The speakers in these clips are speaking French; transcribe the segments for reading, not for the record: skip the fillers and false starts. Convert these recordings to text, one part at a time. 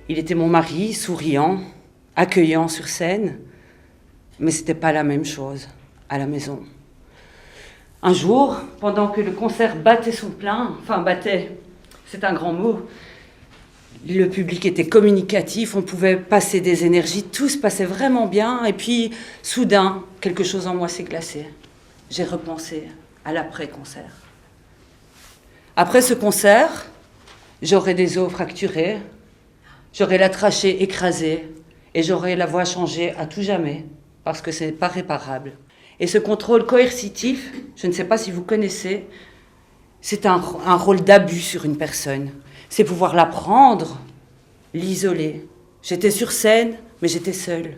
Il était mon mari, souriant, accueillant sur scène, mais c'était pas la même chose à la maison. Un jour, pendant que le concert battait son plein, enfin battait, c'est un grand mot, le public était communicatif, on pouvait passer des énergies, tout se passait vraiment bien, et puis soudain, quelque chose en moi s'est glacé. J'ai repensé à l'après-concert. Après ce concert, j'aurais des os fracturés, j'aurais la trachée écrasée, et j'aurais la voix changée à tout jamais, parce que ce n'est pas réparable. Et ce contrôle coercitif, je ne sais pas si vous connaissez, c'est un rôle d'abus sur une personne. C'est pouvoir la prendre, l'isoler. J'étais sur scène, mais j'étais seule.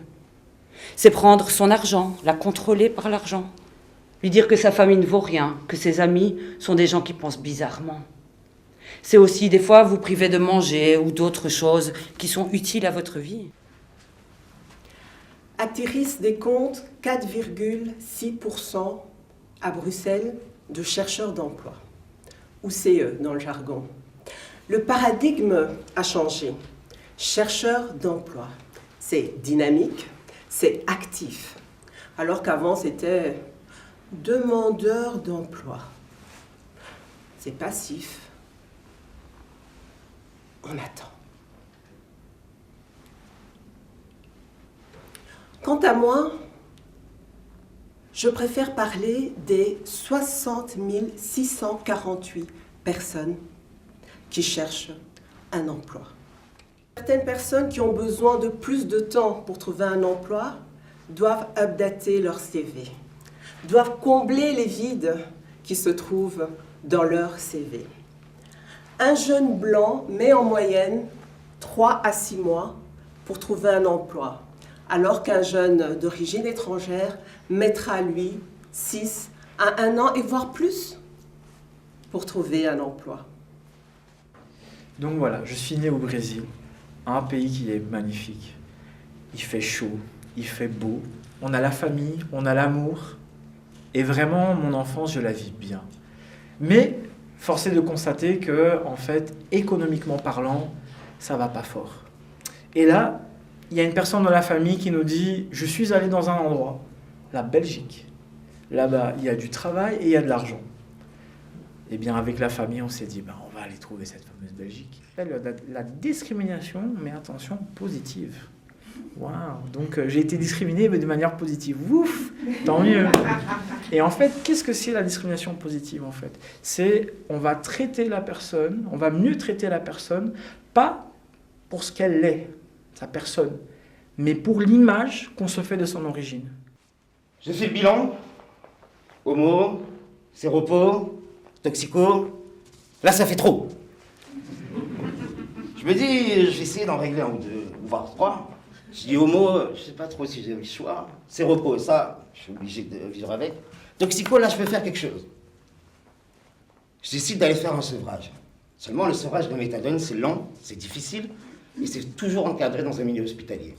C'est prendre son argent, la contrôler par l'argent. Lui dire que sa famille ne vaut rien, que ses amis sont des gens qui pensent bizarrement. C'est aussi des fois vous priver de manger ou d'autres choses qui sont utiles à votre vie. Atterrissent des comptes 4,6% à Bruxelles de chercheurs d'emploi, ou CE dans le jargon. Le paradigme a changé. Chercheur d'emploi, c'est dynamique, c'est actif, alors qu'avant c'était demandeur d'emploi. C'est passif. On attend. Quant à moi, je préfère parler des 60 648 personnes qui cherchent un emploi. Certaines personnes qui ont besoin de plus de temps pour trouver un emploi doivent updater leur CV, doivent combler les vides qui se trouvent dans leur CV. Un jeune blanc met en moyenne 3 à 6 mois pour trouver un emploi, alors qu'un jeune d'origine étrangère mettra, lui, 6 à 1 an et voire plus pour trouver un emploi. Donc voilà, je suis né au Brésil, un pays qui est magnifique. Il fait chaud, il fait beau, on a la famille, on a l'amour, et vraiment, mon enfance, je la vis bien. Mais, force est de constater que, en fait, économiquement parlant, ça va pas fort. Et là, il y a une personne dans la famille qui nous dit « Je suis allé dans un endroit, la Belgique. Là-bas, il y a du travail et il y a de l'argent. » Eh bien, avec la famille, on s'est dit « On va aller trouver cette fameuse Belgique. » La discrimination, mais attention, positive. Waouh. Donc, j'ai été discriminé, mais de manière positive. Ouf, tant mieux. Et en fait, qu'est-ce que c'est la discrimination positive, en fait? C'est, on va traiter la personne, on va mieux traiter la personne, pas pour ce qu'elle est, sa personne, mais pour l'image qu'on se fait de son origine. Je fais le bilan. Homo, séropo, toxico. Là, ça fait trop. Je me dis, je vais essayer d'en régler un ou deux, voire 3. Je dis homo, je sais pas trop si j'ai le choix. Séropo, ça, je suis obligé de vivre avec. Toxico, là, je peux faire quelque chose. Je décide d'aller faire un sevrage. Seulement, le sevrage de méthadone, c'est lent, c'est difficile, et c'est toujours encadré dans un milieu hospitalier.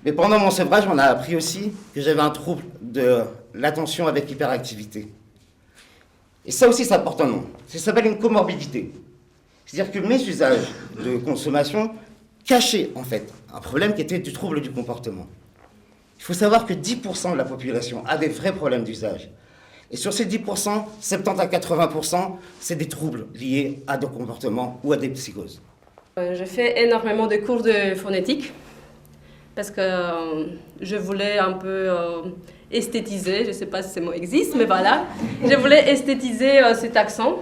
Mais pendant mon sevrage, on a appris aussi que j'avais un trouble de l'attention avec hyperactivité. Et ça aussi, ça porte un nom. Ça s'appelle une comorbidité. C'est-à-dire que mes usages de consommation cachaient, en fait, un problème qui était du trouble du comportement. Il faut savoir que 10% de la population a des vrais problèmes d'usage. Et sur ces 10%, 70 à 80%, c'est des troubles liés à des comportements ou à des psychoses. J'ai fait énormément de cours de phonétique parce que je voulais un peu esthétiser, je ne sais pas si ce mot existe, mais voilà. Je voulais esthétiser cet accent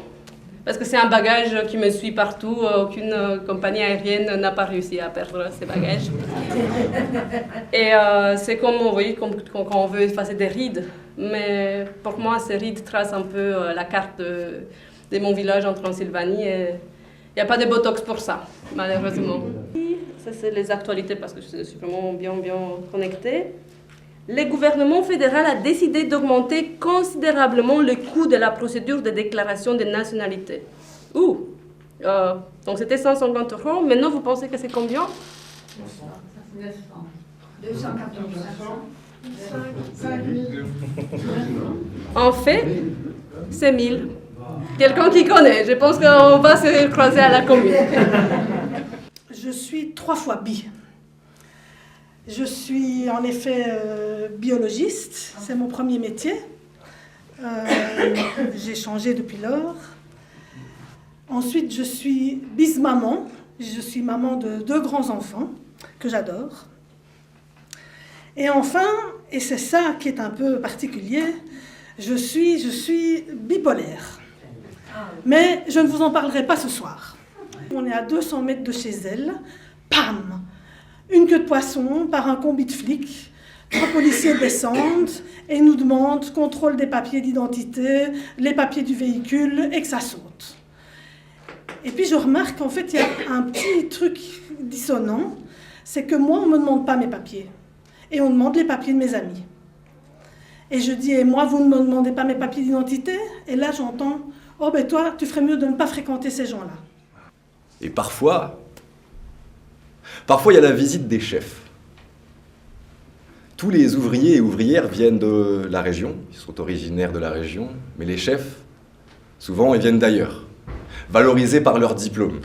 parce que c'est un bagage qui me suit partout. Aucune compagnie aérienne n'a pas réussi à perdre ces bagages. Et c'est comme, vous voyez, quand on veut effacer des rides. Mais pour moi, ces rides tracent un peu la carte de mon village en Transylvanie. Et il n'y a pas de botox pour ça, malheureusement. Ça, c'est les actualités parce que je suis vraiment bien connectée. Le gouvernement fédéral a décidé d'augmenter considérablement le coût de la procédure de déclaration de nationalité. Donc c'était 150 €. Maintenant, vous pensez que c'est combien? 214. En fait, c'est 1000. Quelqu'un qui connaît, je pense qu'on va se croiser à la commune. Je suis 3 fois bi. Je suis en effet biologiste, c'est mon premier métier. J'ai changé depuis lors. Ensuite, je suis bis-maman. Je suis maman de 2 grands-enfants que j'adore. Et enfin, et c'est ça qui est un peu particulier, je suis bipolaire. Mais je ne vous en parlerai pas ce soir. On est à 200 mètres de chez elle. Pam! Une queue de poisson par un combi de flics. 3 policiers descendent et nous demandent contrôle des papiers d'identité, les papiers du véhicule et que ça saute. Et puis je remarque qu'en fait, il y a un petit truc dissonant, c'est que moi, on ne me demande pas mes papiers. Et on demande les papiers de mes amis. Et je dis, et moi, vous ne me demandez pas mes papiers d'identité? Et là, j'entends, oh ben toi, tu ferais mieux de ne pas fréquenter ces gens-là. Et parfois, il y a la visite des chefs. Tous les ouvriers et ouvrières viennent de la région, ils sont originaires de la région, mais les chefs, souvent, ils viennent d'ailleurs, valorisés par leur diplôme.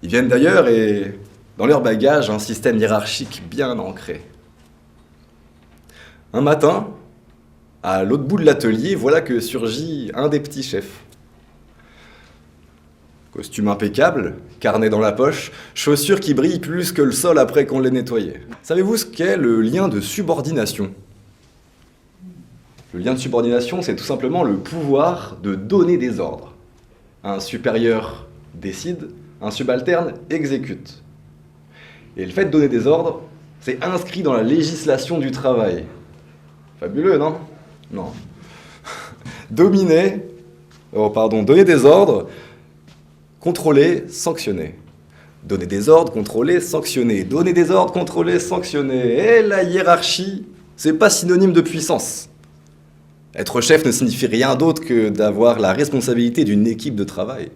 Ils viennent d'ailleurs et, dans leur bagage, un système hiérarchique bien ancré. Un matin, à l'autre bout de l'atelier, voilà que surgit un des petits chefs. Costume impeccable, carnet dans la poche, chaussures qui brillent plus que le sol après qu'on les nettoyait. Savez-vous ce qu'est le lien de subordination? Le lien de subordination, c'est tout simplement le pouvoir de donner des ordres. Un supérieur décide, un subalterne exécute. Et le fait de donner des ordres, c'est inscrit dans la législation du travail. Fabuleux, non? Non. Donner des ordres, contrôler, sanctionner. Donner des ordres, contrôler, sanctionner. Donner des ordres, contrôler, sanctionner. Et la hiérarchie, c'est pas synonyme de puissance. Être chef ne signifie rien d'autre que d'avoir la responsabilité d'une équipe de travail.